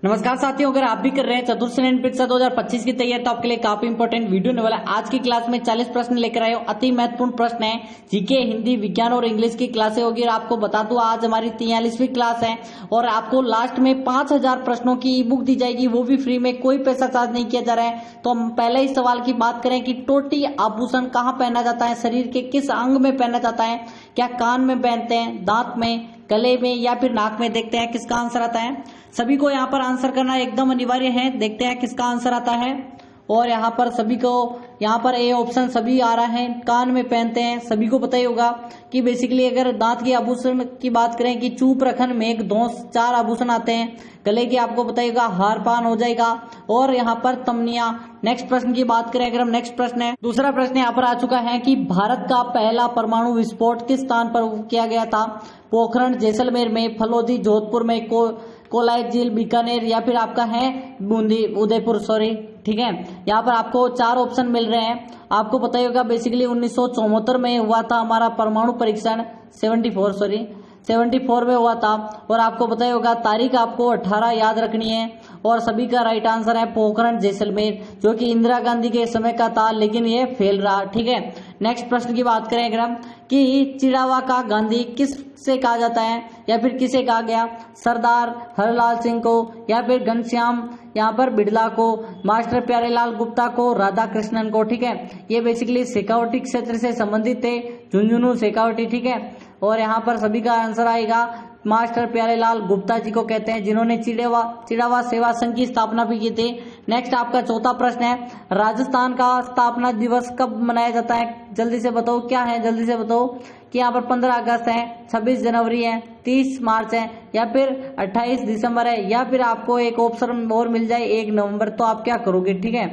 नमस्कार साथियों, अगर आप भी कर रहे हैं चतुर्थ श्रेणी परीक्षा 2025 की तैयारी तो आपके लिए काफी इंपॉर्टेंट वीडियो होने वाला है। आज की क्लास में 40 प्रश्न लेकर आए हो। अति महत्वपूर्ण प्रश्न है। जीके, हिंदी, विज्ञान और इंग्लिश की क्लासें होगी। और आपको बता दूं आज हमारी 43वीं क्लास है और आपको लास्ट में 5000 प्रश्नों की ई बुक दी जाएगी, वो भी फ्री में, कोई पैसा चार्ज नहीं किया जा रहा है। तो हम पहले इस सवाल की बात करें कि टोटी आभूषण कहाँ पहना जाता है, शरीर के किस अंग में पहना जाता है, क्या कान में पहनते हैं, दांत में, गले में या फिर नाक में। देखते हैं किसका आंसर आता है। सभी को यहाँ पर आंसर करना एकदम अनिवार्य है। देखते हैं किसका आंसर आता है। और यहाँ पर सभी को, यहाँ पर ए ऑप्शन सभी आ रहा है, कान में पहनते हैं। सभी को पता ही होगा कि बेसिकली अगर दांत के आभूषण की बात करें कि चूप, रखन, मेघ, दोष, 4 आभूषण आते हैं। गले के आपको पता ही होगा, हार पान हो जाएगा। और यहाँ पर तमनिया। नेक्स्ट प्रश्न की बात करें अगर हम, नेक्स्ट प्रश्न है, दूसरा प्रश्न यहाँ पर आ चुका है कि भारत का पहला परमाणु विस्फोट किस स्थान पर किया गया था। पोखरण, जैसलमेर में, फलोदी, जोधपुर में, कोलाई झील, बीकानेर या फिर आपका है बूंदी, उदयपुर, सॉरी, ठीक है। यहाँ पर आपको 4 ऑप्शन मिल रहे हैं। आपको पता ही होगा बेसिकली 1974 में हुआ था हमारा परमाणु परीक्षण, 74 में हुआ था। और आपको पता ही होगा तारीख आपको 18 याद रखनी है। और सभी का राइट आंसर है पोखरण, जैसलमेर, जो कि इंदिरा गांधी के समय का था, लेकिन ये फेल रहा, ठीक है। नेक्स्ट प्रश्न की बात करें अगर हम कि चिड़ावा का गांधी किस से कहा जाता है या फिर किसे कहा गया। सरदार हरलाल सिंह को या फिर घनश्याम यहाँ पर बिड़ला को, मास्टर प्यारेलाल गुप्ता को, राधा कृष्णन को, ठीक है। ये बेसिकली शेखावटी क्षेत्र से संबंधित थे, झुंझुनू शेखावटी, ठीक है। और यहाँ पर सभी का आंसर आएगा मास्टर प्यारेलाल गुप्ता जी को कहते हैं, जिन्होंने चिड़ावा सेवा संघ की स्थापना भी की थी। नेक्स्ट आपका चौथा प्रश्न है, राजस्थान का स्थापना दिवस कब मनाया जाता है। जल्दी से बताओ क्या है, जल्दी से बताओ कि यहाँ पर 15 अगस्त है, 26 जनवरी है, 30 मार्च है या फिर 28 दिसंबर है, या फिर आपको एक ऑप्शन और मिल जाए 1 नवंबर। तो आप क्या करोगे, ठीक है।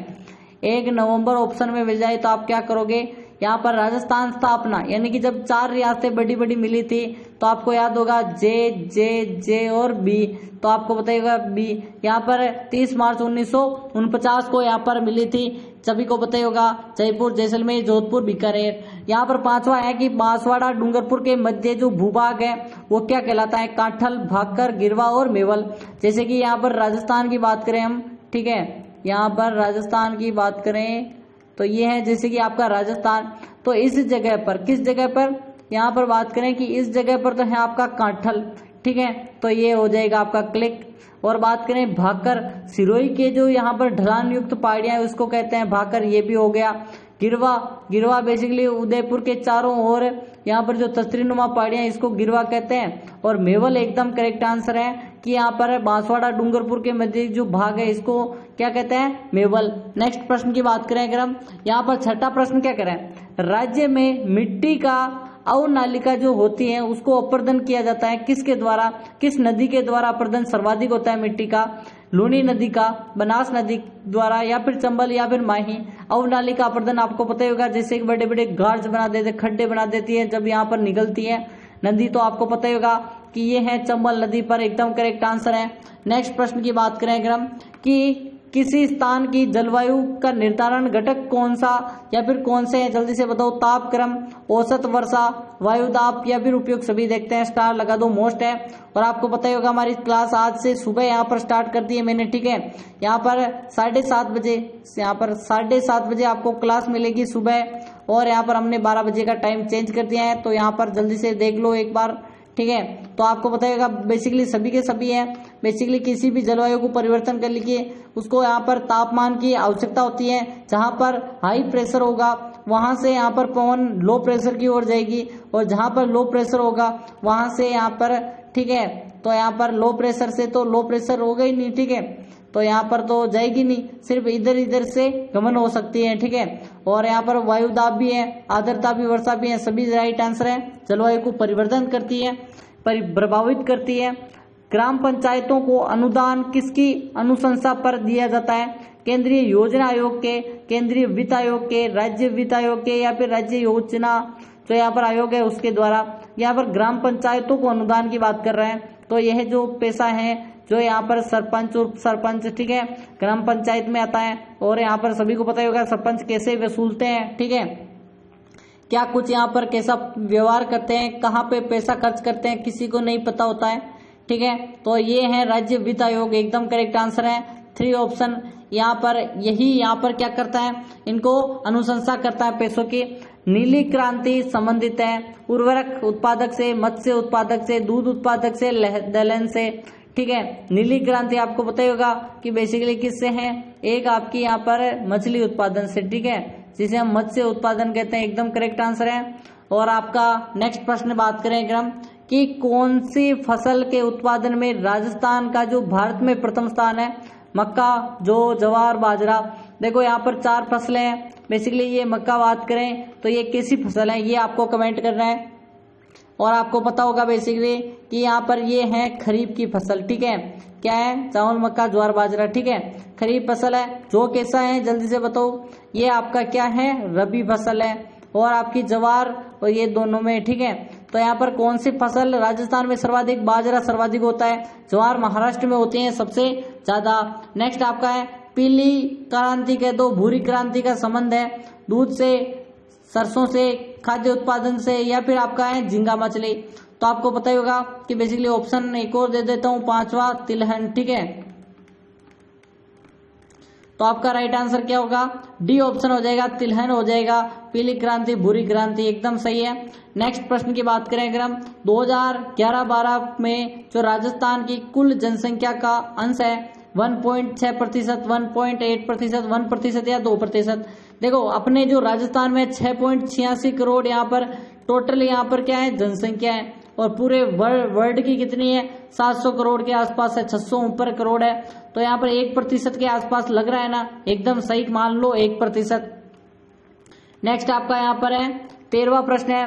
1 नवंबर ऑप्शन में मिल जाए तो आप क्या करोगे। यहाँ पर राजस्थान स्थापना यानी कि जब 4 रियासतें बड़ी बड़ी मिली थी तो आपको याद होगा जे और बी, तो आपको बताइएगा बी। यहाँ पर 30 मार्च 1949 को यहाँ पर मिली थी, सभी को पता ही होगा, जयपुर, जैसलमेर, जोधपुर, बीकानेर। यहाँ पर 5वां है कि बांसवाड़ा डूंगरपुर के मध्य जो भूभाग है वो क्या कहलाता है। कांठल, भाकर, गिरवा और मेवल। जैसे कि यहाँ पर राजस्थान की बात करें हम, ठीक है, यहाँ पर राजस्थान की बात करें तो ये है जैसे कि आपका राजस्थान। तो इस जगह पर, किस जगह पर, यहाँ पर बात करें कि इस जगह पर तो है आपका कांठल, ठीक है। तो ये हो जाएगा आपका क्लिक। और बात करें भाकर, सिरोही के जो यहाँ पर ढलान युक्त पहाड़ियां है उसको कहते हैं भाकर, ये भी हो गया। गिरवा बेसिकली उदयपुर के चारों ओर यहाँ पर जो तस्रीनुमा पहाड़ियां इसको गिरवा कहते हैं। और मेवल एकदम करेक्ट आंसर है कि यहाँ पर बांसवाड़ा डूंगरपुर के मध्य जो भाग है इसको क्या कहते हैं, मेवल। नेक्स्ट प्रश्न की बात करें अगर हम, यहाँ पर छठा प्रश्न क्या करें, राज्य में मिट्टी का अवनालिका जो होती है उसको अपर्दन किया जाता है किसके द्वारा, किस नदी के द्वारा अपर्दन सर्वाधिक होता है मिट्टी का। लूनी नदी का, बनास नदी द्वारा या फिर चंबल या फिर माही। अवनालिका अपर्दन आपको पता ही होगा, जैसे कि बड़े बड़े गार्ज बना देते, खड्डे बना देती है जब यहाँ पर निकलती है नदी, तो आपको पता ही होगा कि ये है चंबल नदी पर, एकदम करेक्ट आंसर है। नेक्स्ट प्रश्न की बात करें अगर हम कि किसी स्थान की जलवायु का निर्धारण घटक कौन सा या फिर कौन से हैं, जल्दी से बताओ। तापक्रम, औसत वर्षा, वायुदाब या फिर उपयुक्त सभी। देखते हैं, स्टार लगा दो, मोस्ट है। और आपको पता ही होगा हमारी क्लास आज से सुबह यहाँ पर स्टार्ट कर दी है मैंने, ठीक है। यहाँ पर 7:30 बजे, यहाँ पर 7:30 बजे आपको क्लास मिलेगी सुबह। और यहाँ पर हमने 12 बजे का टाइम चेंज कर दिया है, तो यहाँ पर जल्दी से देख लो एक बार, ठीक है। तो आपको बताएगा बेसिकली सभी के सभी है। बेसिकली किसी भी जलवायु को परिवर्तन कर लीजिए, उसको यहाँ पर तापमान की आवश्यकता होती है। जहां पर हाई प्रेशर होगा वहां से यहाँ पर पवन लो प्रेशर की ओर जाएगी, और जहां पर लो प्रेशर होगा वहां से यहाँ पर, ठीक है। तो यहाँ पर लो प्रेशर से तो लो प्रेशर होगा ही नहीं, ठीक है। तो यहाँ पर तो जाएगी नहीं, सिर्फ इधर इधर से गमन हो सकती है, ठीक है। और यहाँ पर वायुदाब भी है, आर्द्रता भी, वर्षा भी है, सभी राइट आंसर है। जलवायु को परिवर्तन करती है, प्रभावित करती है। ग्राम पंचायतों को अनुदान किसकी अनुशंसा पर दिया जाता है। केंद्रीय योजना आयोग के, केंद्रीय वित्त आयोग के, राज्य वित्त आयोग के या फिर राज्य योजना जो यहाँ पर आयोग है उसके द्वारा। यहाँ पर ग्राम पंचायतों को अनुदान की बात कर रहे हैं, तो यह जो पैसा है जो यहाँ पर सरपंच और सरपंच, ठीक है, ग्राम पंचायत में आता है। और यहाँ पर सभी को पता ही होगा सरपंच कैसे वसूलते हैं, ठीक है, क्या कुछ यहाँ पर कैसा व्यवहार करते हैं, कहाँ पे पैसा खर्च करते हैं, किसी को नहीं पता होता है। ठीक है। तो ये है राज्य वित्त आयोग, एकदम करेक्ट आंसर है। 3 ऑप्शन यहाँ पर, यही यहाँ पर क्या करता है, इनको अनुशंसा करता है पैसों की। नीली क्रांति संबंधित है उर्वरक उत्पादक से, मत्स्य उत्पादक से, दूध उत्पादक से, दलहन से, ठीक है। नीली क्रांति आपको पता ही होगा कि बेसिकली किससे है, एक आपकी यहाँ पर मछली उत्पादन से, ठीक है, जिसे हम मत्स्य उत्पादन कहते हैं, एकदम करेक्ट आंसर है। और आपका नेक्स्ट प्रश्न बात करें अगर हम कि कौन सी फसल के उत्पादन में राजस्थान का जो भारत में प्रथम स्थान है, मक्का, जो जवार, बाजरा। देखो यहाँ पर 4 फसलें हैं बेसिकली, ये मक्का बात करें तो ये कैसी फसल है ये आपको कमेंट करना है। और आपको पता होगा बेसिकली कि यहाँ पर ये है खरीफ की फसल, ठीक है, क्या है, चावल, मक्का, ज्वार, बाजरा, ठीक है, खरीफ फसल है। जो कैसा है जल्दी से बताओ, ये आपका क्या है, रबी फसल है। और आपकी जवार और ये दोनों में, ठीक है। तो यहाँ पर कौन सी फसल राजस्थान में सर्वाधिक, बाजरा सर्वाधिक होता है, ज्वार महाराष्ट्र में होती है सबसे ज्यादा। नेक्स्ट आपका है पीली क्रांति के दो भूरी क्रांति का संबंध है दूध से, सरसों से, खाद्य उत्पादन से, या फिर आपका है झींगा मछली। तो आपको पता ही होगा कि बेसिकली ऑप्शन एक और दे देता हूं, 5वां तिलहन, ठीक है। तो आपका राइट आंसर क्या होगा, डी ऑप्शन हो जाएगा, तिलहन हो जाएगा। पीली क्रांति, भूरी क्रांति, एकदम सही है। नेक्स्ट प्रश्न की बात करें अगर हम, 2011-12 में जो राजस्थान की कुल जनसंख्या का अंश है 1.6%, 1.8%, 1% या 2%। देखो अपने जो राजस्थान में 6.86 करोड़ यहाँ पर टोटल यहाँ पर क्या है जनसंख्या है, और पूरे वर्ल्ड की कितनी है, 700 करोड़ के आसपास है, 600 ऊपर करोड़ है। तो यहाँ पर 1% के आसपास लग रहा है ना, एकदम सही मान लो 1%। नेक्स्ट आपका यहाँ पर है 13वां प्रश्न है,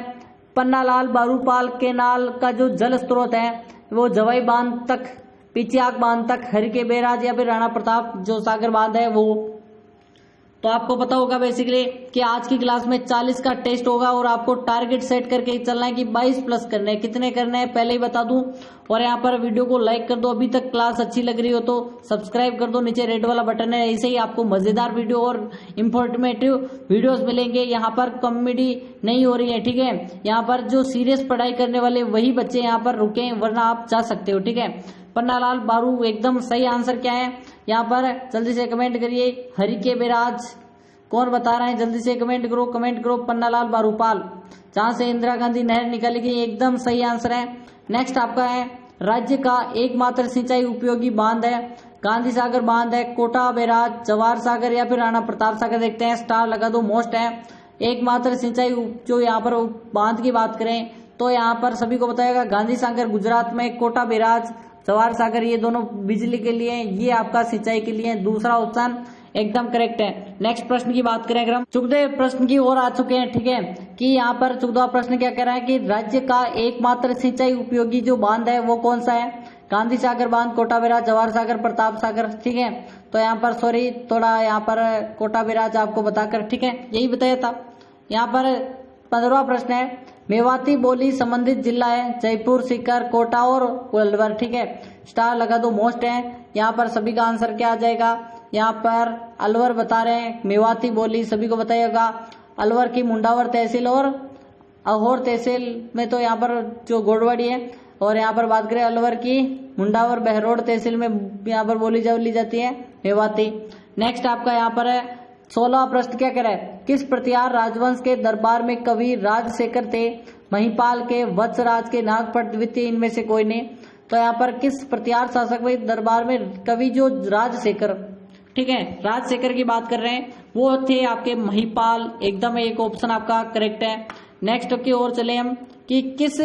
पन्नालाल बारूपाल केनाल का जो जल स्रोत है वो जवाई बांध तक, पिचियाक बांध तक, हरिके बैराज या फिर राणा प्रताप जो सागर बांध है वो। तो आपको पता होगा बेसिकली कि आज की क्लास में 40 का टेस्ट होगा और आपको टारगेट सेट करके चलना है कि 22 प्लस करने हैं। कितने करने हैं पहले ही बता दूं। और यहाँ पर वीडियो को लाइक कर दो, अभी तक क्लास अच्छी लग रही हो तो सब्सक्राइब कर दो, नीचे रेड वाला बटन है। ऐसे ही आपको मजेदार वीडियो और इंफॉर्मेटिव वीडियोस मिलेंगे। यहाँ पर कॉमेडी नहीं हो रही है, ठीक है। यहाँ पर जो सीरियस पढ़ाई करने वाले वही बच्चे यहाँ पर रुके, वरना आप जा सकते हो, ठीक है। पन्नालाल बारू एकदम सही आंसर क्या है यहाँ पर, जल्दी से कमेंट करिए। हरिके बैराज कौन बता रहा है, जल्दी से कमेंट करो, कमेंट करो। पन्नालाल बारूपाल, जहां से इंदिरा गांधी नहर निकालेगी, एकदम सही आंसर है। नेक्स्ट आपका है राज्य का एकमात्र सिंचाई उपयोगी बांध है, गांधी सागर बांध है, कोटा बैराज, जवाहर सागर या फिर राणा प्रताप सागर। देखते हैं, स्टार लगा दो, मोस्ट है। एकमात्र सिंचाई जो यहाँ पर बांध की बात करें तो यहाँ पर सभी को बताएगा गांधी सागर गुजरात में, कोटा बैराज, जवाहर सागर ये दोनों बिजली के लिए, ये आपका सिंचाई के लिए। दूसरा ऑप्शन एकदम करेक्ट है। नेक्स्ट प्रश्न की बात करें अगर हम, 14वें प्रश्न की ओर आ चुके हैं, ठीक है, कि यहाँ पर 14वां प्रश्न क्या कह रहा है कि राज्य का एकमात्र सिंचाई उपयोगी जो बांध है वो कौन सा है, गांधी सागर बांध, कोटा बैराज, जवाहर सागर, प्रताप सागर, ठीक है। तो यहाँ पर सॉरी थोड़ा यहाँ पर कोटा बैराज आपको बताकर, ठीक है, यही बताया था। यहाँ पर 15वां प्रश्न है, मेवाती बोली संबंधित जिला है, जयपुर, सीकर, कोटा और अलवर, ठीक है। स्टार लगा दो, मोस्ट है। यहाँ पर सभी का आंसर क्या आ जाएगा, यहाँ पर अलवर बता रहे हैं, मेवाती बोली सभी को बताइएगा। अलवर की मुंडावर तहसील और अहोर तहसील में तो यहाँ पर जो गोडवाड़ी है, और यहाँ पर बात करें अलवर की मुंडावर बहरोड तहसील में यहाँ पर बोली जाती है मेवाती। नेक्स्ट आपका यहाँ पर है 16वां प्रश्न क्या कह रहा है, किस प्रतिहार राजवंश के दरबार में कवि राजशेखर थे, महिपाल के, वत्सराज के, नागपट द्वितीय, इनमें से कोई नहीं। तो यहाँ पर किस प्रतिहार शासक के दरबार में कवि जो राजशेखर, ठीक है, राजशेखर की बात कर रहे हैं, वो थे आपके महिपाल, एकदम एक ऑप्शन आपका करेक्ट है। नेक्स्ट की ओर चले हम कि किस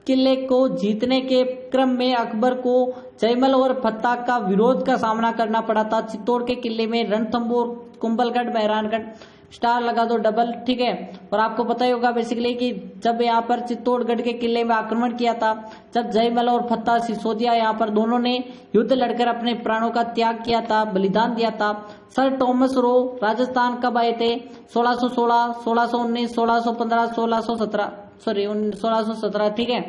किले को जीतने के क्रम में अकबर को जयमल और फत्ता का विरोध का सामना करना पड़ा था। चित्तौड़ के किले में रणथंभौर, कुंभलगढ़, मेहरानगढ़। स्टार लगा दो डबल, ठीक है। और आपको पता ही होगा बेसिकली कि जब यहाँ पर चित्तौड़गढ़ के किले में आक्रमण किया था, जब जयमल और फत्ता सिसोदिया यहाँ पर दोनों ने युद्ध लड़कर अपने प्राणों का त्याग किया था, बलिदान दिया था। सर थॉमस रो राजस्थान कब आए थे, 1616, 1619, 1615, 1617, ठीक है।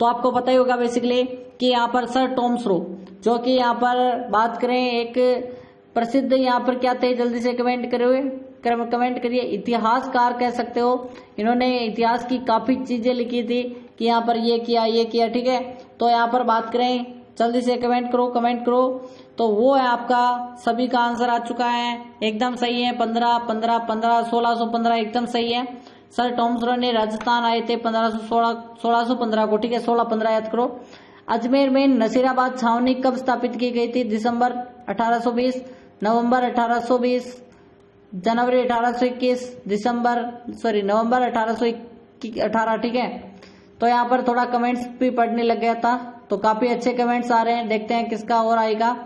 तो आपको पता ही होगा बेसिकली कि यहाँ पर सर टॉमस रो, जो कि यहाँ पर बात करें एक प्रसिद्ध यहाँ पर क्या थे, जल्दी से कमेंट करिए। इतिहासकार कह सकते हो, इन्होंने इतिहास की काफी चीजें लिखी थी। कि यहाँ पर ये किया, ठीक है। तो यहाँ पर बात करें, जल्दी से कमेंट करो। तो वो है आपका, सभी का आंसर आ चुका है, एकदम सही है। 1615 एकदम सही है। सर टॉमसन ने राजस्थान आए थे 1615 को, ठीक है। 1615 याद करो। अजमेर में नसीराबाद छावनी कब स्थापित की गई थी? दिसंबर 1820, नवंबर 1820, जनवरी 1821, नवंबर 1818, ठीक है। तो यहाँ पर थोड़ा कमेंट्स भी पढ़ने लग गया था, तो काफी अच्छे कमेंट्स आ रहे हैं, देखते हैं किसका और आएगा।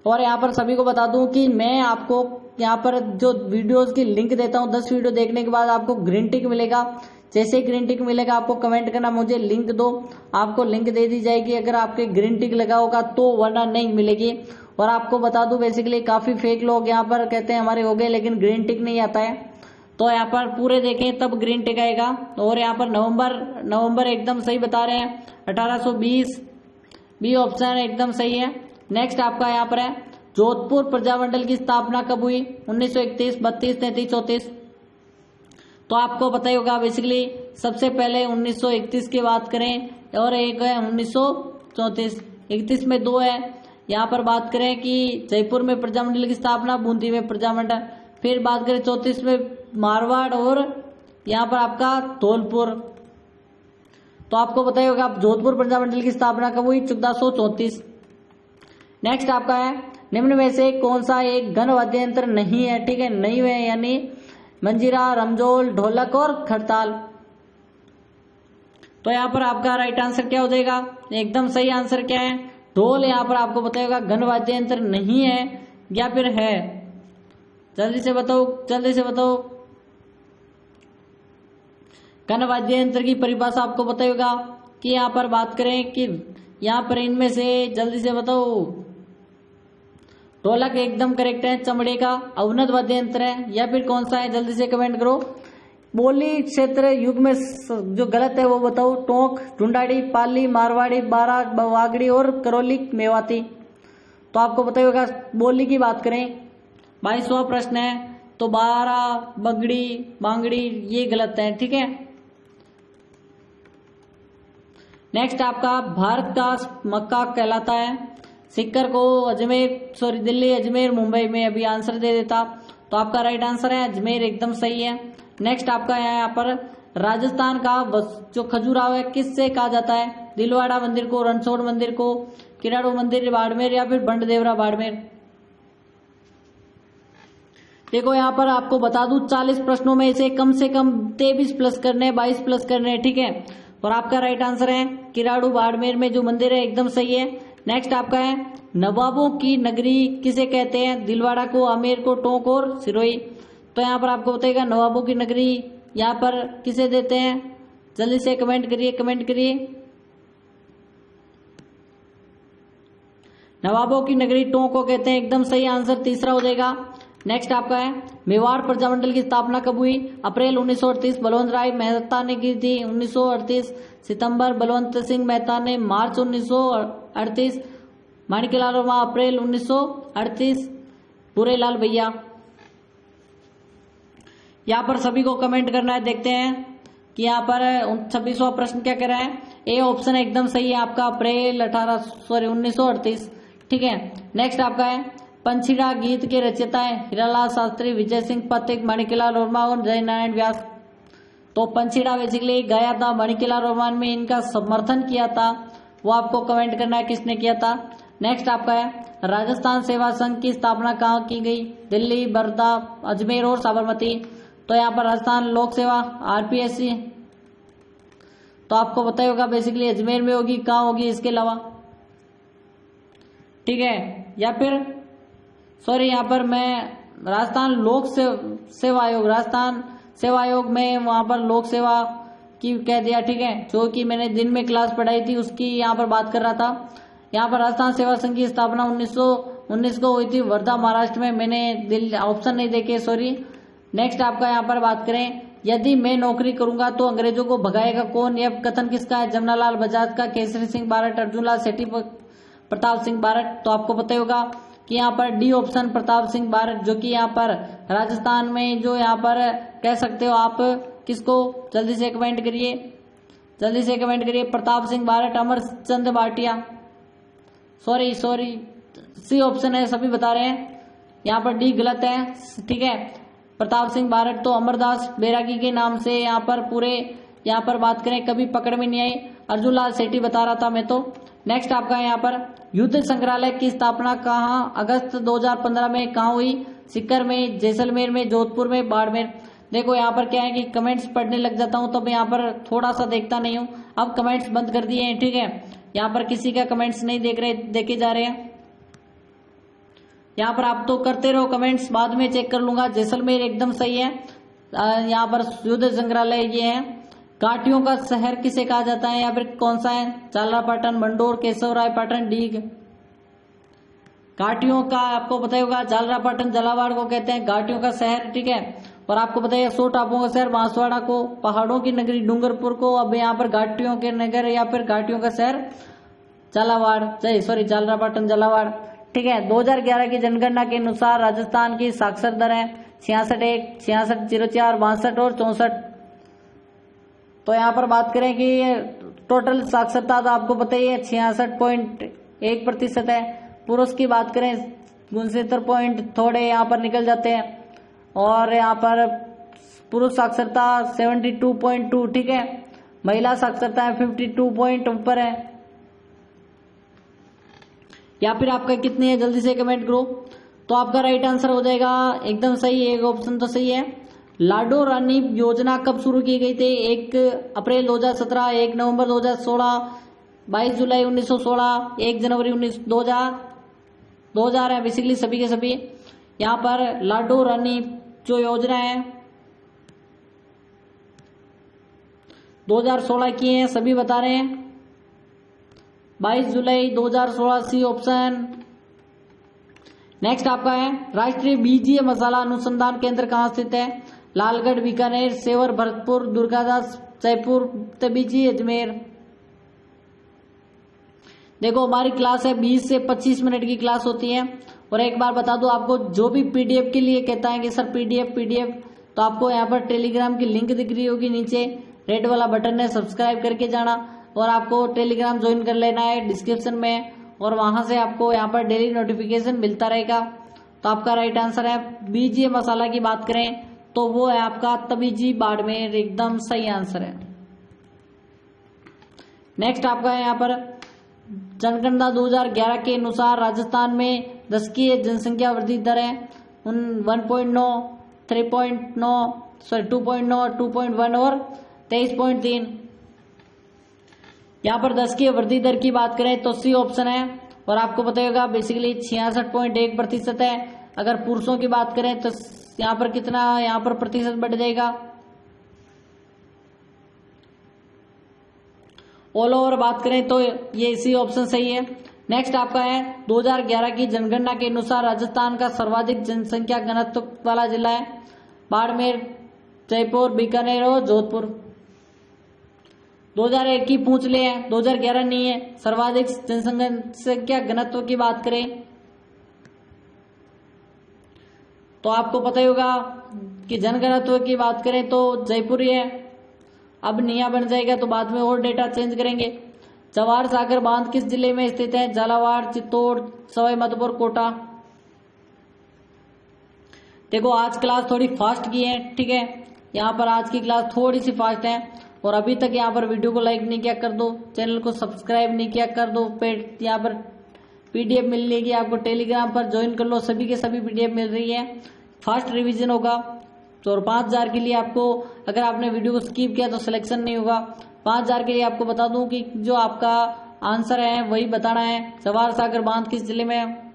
और यहाँ पर सभी को बता दूं कि मैं आपको यहाँ पर जो वीडियोस की लिंक देता हूँ, 10 वीडियो देखने के बाद आपको ग्रीन टिक मिलेगा। जैसे ही ग्रीन टिक मिलेगा आपको कमेंट करना मुझे लिंक दो, आपको लिंक दे दी जाएगी अगर आपके ग्रीन टिक लगा होगा तो, वरना नहीं मिलेगी। और आपको बता दूं बेसिकली काफी फेक लोग यहाँ पर कहते हैं हमारे हो गए, लेकिन ग्रीन टिक नहीं आता है। तो यहाँ पर पूरे देखें तब ग्रीन टिक आएगा। और यहाँ पर नवंबर एकदम सही बता रहे हैं, 1820 बी ऑप्शन एकदम सही है। नेक्स्ट आपका यहाँ पर है, जोधपुर प्रजामंडल की स्थापना कब हुई? 1931, 32, 33, 34। तो आपको पता ही होगा बेसिकली सबसे पहले 1931 की बात करें, और एक है 1934। 31 में 2 है। यहाँ पर बात करें कि जयपुर में प्रजामंडल की स्थापना, बूंदी में प्रजामंडल। फिर बात करें 34 में मारवाड़, और यहाँ पर आपका धौलपुर। तो आपको पता ही होगा जोधपुर प्रजामंडल की स्थापना कब हुई? 1434। नेक्स्ट आपका है, निम्न में से कौन सा एक घन वाद्य यंत्र नहीं है? ठीक है, नहीं है यानी मंजीरा, रमजोल, ढोलक और खड़ताल। तो यहाँ पर आपका राइट आंसर क्या हो जाएगा? एकदम सही आंसर क्या है? ढोल। यहाँ पर आपको बताएगा घन वाद्य यंत्र नहीं है या फिर है, जल्दी से बताओ। घन वाद्य यंत्र की परिभाषा आपको बताएगा कि यहाँ पर बात करें कि यहाँ पर इनमें से जल्दी से बताओ। ढोलक एकदम करेक्ट है, चमड़े का अवनत वाद्य यंत्र है, या फिर कौन सा है? जल्दी से कमेंट करो। बोली क्षेत्र युग में जो गलत है वो बताओ। टोंक, ढूंढाड़ी, पाली, मारवाड़ी, बारा, वागड़ी और करौली, मेवाती। तो आपको पता ही होगा बोली की बात करें, 22वां प्रश्न है, तो बारा, बगड़ी, बांगड़ी ये गलत है, ठीक है। नेक्स्ट आपका, भारत का मक्का कहलाता है। सिक्कर को दिल्ली, अजमेर, मुंबई में अभी आंसर दे देता, तो आपका राइट आंसर है अजमेर, एकदम सही है। नेक्स्ट आपका है यहाँ पर, राजस्थान का जो खजुराहो है किससे कहा जाता है? दिलवाड़ा मंदिर को, रणछोड़ मंदिर को, किराड़ू मंदिर बाड़मेर, या फिर बंडदेवरा बाड़मेर। देखो यहाँ पर आपको बता दूं 40 प्रश्नों में से कम 23 प्लस करने, 22 प्लस करने, ठीक है। और आपका राइट आंसर है किराड़ू बाड़मेर में जो मंदिर है, एकदम सही है। नेक्स्ट आपका है, नवाबों की नगरी किसे कहते हैं? दिलवाड़ा को, आमेर को, टोंक और सिरोही। तो यहाँ पर आपको बताएगा नवाबों की नगरी यहाँ पर किसे देते हैं? जल्दी से कमेंट करिए। नवाबों की नगरी टोंक को कहते हैं, एकदम सही आंसर, तीसरा हो जाएगा। नेक्स्ट आपका है, मेवाड़ प्रजामंडल की स्थापना कब हुई? अप्रैल 1938 बलवंत राय मेहता ने की थी। 1938 सितंबर बलवंत सिंह मेहता ने। मार्च 1938 माणिकलाल वर्मा। अप्रैल 1938 बुरेलाल भैया। यहाँ पर सभी को कमेंट करना है, देखते हैं कि यहाँ पर 26वां प्रश्न क्या कह रहा है। ए ऑप्शन एकदम सही है आपका, अप्रैल 1938, ठीक है। नेक्स्ट आपका है, पंछीड़ा गीत के रचयिता है हीरालाल शास्त्री, विजय सिंह पथिक, माणिकलाल वर्मा और जयनारायण व्यास। तो पंछीड़ा बेसिकली गाया था माणिकलाल वर्मा में, इनका समर्थन किया था, वो आपको कमेंट करना है किसने किया था। नेक्स्ट आपका है, राजस्थान सेवा संघ की स्थापना कहाँ की गई? दिल्ली, बड़ौदा, अजमेर और साबरमती। तो यहाँ पर राजस्थान लोक सेवा आरपीएससी, तो आपको पता ही होगा बेसिकली अजमेर में होगी, कहाँ होगी इसके अलावा, ठीक है। या फिर सॉरी, यहाँ पर मैं राजस्थान लोक सेवा आयोग, राजस्थान सेवा आयोग में वहां पर लोक सेवा की कह दिया, ठीक है, जो कि मैंने दिन में क्लास पढ़ाई थी उसकी यहाँ पर बात कर रहा था। यहाँ पर राजस्थान सेवा संघ की स्थापना 1919 को हुई थी, वर्धा महाराष्ट्र में। मैंने ऑप्शन नहीं देखे, सॉरी। नेक्स्ट आपका यहाँ पर बात करें, यदि मैं नौकरी करूंगा तो अंग्रेजों को भगाएगा कौन? यह कथन किसका है? जमनालाल बजाज का, केसरी सिंह बारट, अर्जुनलाल सेठी, प्रताप सिंह बारट। तो आपको पता ही होगा कि यहाँ पर डी ऑप्शन प्रताप सिंह बारट, जो कि यहाँ पर राजस्थान में जो यहाँ पर कह सकते हो आप किसको, जल्दी से कमेंट करिए। जल्दी से कमेंट करिए। Pratap Singh Barath, Amarchand Bhatia, sorry C option है, सभी बता रहे हैं। यहाँ पर डी गलत है, ठीक है। प्रताप सिंह बारठ तो अमरदास बैरागी के नाम से यहाँ पर पूरे यहाँ पर बात करें कभी पकड़ में नहीं आई। अर्जुन लाल सेठी बता रहा था मैं तो। नेक्स्ट आपका यहाँ पर युद्ध संग्रहालय की स्थापना कहाँ अगस्त 2015 में कहाँ हुई? सीकर में, जैसलमेर में, जोधपुर में, बाड़मेर। देखो यहाँ पर क्या है कि कमेंट्स पढ़ने लग जाता हूँ तो मैं यहाँ पर थोड़ा सा देखता नहीं हूँ। अब कमेंट्स बंद कर दिए हैं, ठीक है। यहाँ पर किसी का कमेंट्स नहीं देखे जा रहे हैं। यहाँ पर आप तो करते रहो कमेंट्स, बाद में चेक कर लूंगा। जैसलमेर एकदम सही है। यहाँ पर युद्ध संग्रहालय ये है। घाटियों का शहर किसे कहा जाता है? यहाँ पर कौन सा है? झालरापाटन, मंडोर, केशवराय पाटन, डीग। घाटियों का आपको पता होगा, झालरापाटन झालावाड़ को कहते हैं घाटियों का शहर, ठीक है। और आपको पता है 100 टापुओं का शहर बांसवाड़ा को, पहाड़ों की नगरी डूंगरपुर को। अब यहाँ पर घाटियों के नगर या फिर घाटियों का शहर झालरापाटन झालावाड़, ठीक है। 2011 की जनगणना के अनुसार राजस्थान की साक्षर दर है 66.1, 66.04, 62 और 64। तो यहाँ पर बात करें कि टोटल साक्षरता तो आपको पता ही है 66.1% है। पुरुष की बात करें 69 पॉइंट थोड़े यहाँ पर निकल जाते हैं। और यहाँ पर पुरुष साक्षरता 72.2, ठीक है। महिला साक्षरता 52 पॉइंट ऊपर है। या फिर आपका कितनी है? जल्दी से कमेंट करो। तो आपका राइट आंसर हो जाएगा एकदम सही, एक ऑप्शन तो सही है। लाडो रानी योजना कब शुरू की गई थी? 1 अप्रैल 2017, 1 नवंबर 2016, 22 जुलाई 1916, 1 जनवरी 2000 है बेसिकली सभी के सभी। यहाँ पर लाडो रानी जो योजना है 2016 की है, सभी बता रहे हैं। 22 जुलाई 2016 सी ऑप्शन। नेक्स्ट आपका है राष्ट्रीय बीजीय मसाला अनुसंधान केंद्र कहाँ स्थित है? लालगढ़, बीकानेर, सेवर, भरतपुर, दुर्गादास, जयपुर, तबीजी, अजमेर। देखो हमारी क्लास है 20 से 25 मिनट की क्लास होती है। और एक बार बता दो आपको, जो भी पीडीएफ के लिए कहता है कि सर पीडीएफ, तो आपको यहाँ पर टेलीग्राम की लिंक दिख रही होगी नीचे, रेड वाला बटन है, सब्सक्राइब करके जाना। और आपको टेलीग्राम ज्वाइन कर लेना है डिस्क्रिप्शन में, और वहां से आपको यहाँ पर डेली नोटिफिकेशन मिलता रहेगा। तो आपका राइट आंसर है बीजीय मसाला की बात करें तो वो है आपका तबीजी बाड़मेर, एकदम सही आंसर है। नेक्स्ट आपका है यहाँ पर जनगणना 2011 के अनुसार राजस्थान में 10 की जनसंख्या वृद्धि दर है 1.9, 3.9, 2.9, 2.1 और 23.3। यहाँ पर 10 की वृद्धि दर की बात करें तो सी ऑप्शन है। और आपको पता होगा बेसिकली 66.1% है। अगर पुरुषों की बात करें तो यहाँ पर कितना यहाँ पर प्रतिशत बढ़ जाएगा? ऑल ओवर बात करें तो ये सी ऑप्शन सही है। नेक्स्ट आपका है 2011 की जनगणना के अनुसार राजस्थान का सर्वाधिक जनसंख्या घनत्व वाला जिला है बाड़मेर, जयपुर, बीकानेर और जोधपुर। 2001 की पूछ ले है, 2011 नहीं है। सर्वाधिक जनसंख्या घनत्व की बात करें तो आपको पता ही होगा कि जनघनत्व की बात करें तो जयपुर ही है। अब निया बन जाएगा तो बाद में और डेटा चेंज करेंगे। जवाहर सागर बांध किस जिले में स्थित है? झालावाड़, चित्तौड़, सवाई माधोपुर, कोटा। देखो आज क्लास थोड़ी फास्ट की है, ठीक है। यहाँ पर आज की क्लास थोड़ी सी फास्ट है। और अभी तक यहाँ पर वीडियो को लाइक नहीं किया कर दो, चैनल को सब्सक्राइब नहीं किया कर दो। यहाँ पर पीडीएफ मिलेगी आपको, टेलीग्राम पर ज्वाइन कर लो, सभी के सभी पीडीएफ मिल रही है। फास्ट रिवीजन होगा तो। और 5000 के लिए आपको, अगर आपने वीडियो को स्किप किया तो सिलेक्शन नहीं होगा। 5000 के लिए आपको बता दूं कि जो आपका आंसर है वही बताना है। जवाहर सागर बांध किस जिले में है?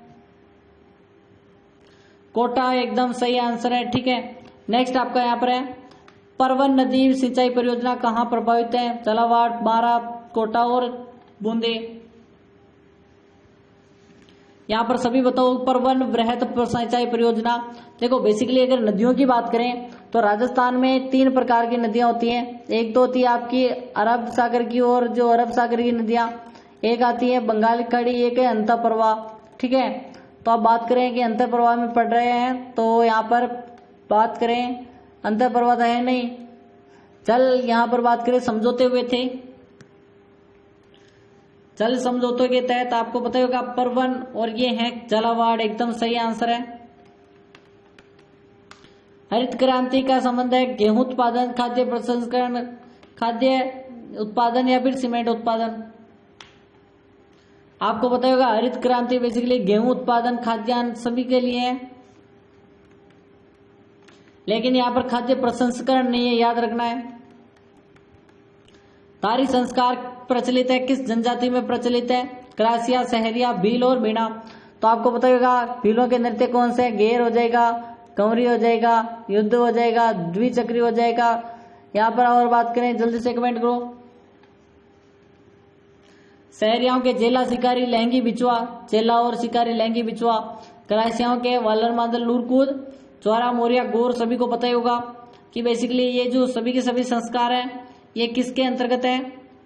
कोटा, एकदम सही आंसर है, ठीक है। नेक्स्ट आपका यहाँ पर है परवन नदी सिंचाई परियोजना कहाँ प्रभावित है? झालावाड़, बारा, कोटा और बूंदे। यहाँ पर सभी बताओ। परवन वृहत सिंचाई परियोजना। देखो बेसिकली अगर नदियों की बात करें तो राजस्थान में 3 प्रकार की नदियां होती हैं। एक तो होती है आपकी अरब सागर की ओर, जो अरब सागर की नदियां, एक आती है बंगाल की खाड़ी, एक है अंतःप्रवाह, ठीक है। तो अब बात करें कि अंतःप्रवाह में पढ़ रहे हैं तो यहाँ पर बात करें, अंतःप्रवाह तो है नहीं, चल यहाँ पर बात करें समझौते हुए थे, जल समझौतों के तहत आपको पता होगा परवन, और ये है झालावाड़, एकदम सही आंसर है। हरित क्रांति का संबंध है गेहूं उत्पादन, खाद्य प्रसंस्करण, खाद्य उत्पादन या फिर सीमेंट उत्पादन। आपको पता होगा हरित क्रांति बेसिकली गेहूं उत्पादन, खाद्यान्न सभी के लिए है, लेकिन यहां पर खाद्य प्रसंस्करण नहीं है, याद रखना है। तारी संस्कार प्रचलित है, किस जनजाति में प्रचलित है? क्रासिया, सहरिया, भील और मीणा। तो आपको पता होगा भीलों के नृत्य कौन से? घेर हो जाएगा, कंवरी हो जाएगा, युद्ध हो जाएगा, द्विचक्री हो जाएगा। यहां पर और बात करें, जल्दी से कमेंट करो। सहरियाओं के जेला, शिकारी, लहंगी, बिचुआ, जेला और शिकारी, लहंगी, बिचुआ। क्रासियाओं के वालर, मादल, लूरकूद, चौरा, मोरिया, गोर। सभी को पता ही होगा कि बेसिकली ये जो सभी के सभी संस्कार हैं ये किसके अंतर्गत है?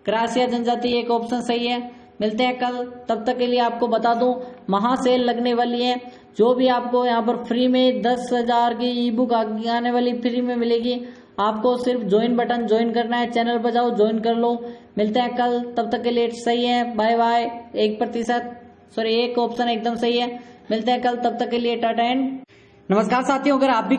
क्रासिया जनजाति, एक ऑप्शन सही है। मिलते हैं कल, तब तक के लिए आपको बता दूं महासेल लगने वाली है, जो भी आपको यहाँ पर फ्री में 10,000 की ई बुक आने वाली फ्री में मिलेगी। आपको सिर्फ ज्वाइन बटन ज्वाइन करना है, चैनल पर जाओ ज्वाइन कर लो। मिलते हैं कल, तब तक के लिए सही है, बाय बाय। 1% एक ऑप्शन एकदम सही है। मिलते हैं कल, तब तक के लिए टाटा एंड नमस्कार साथियों। अगर आप भी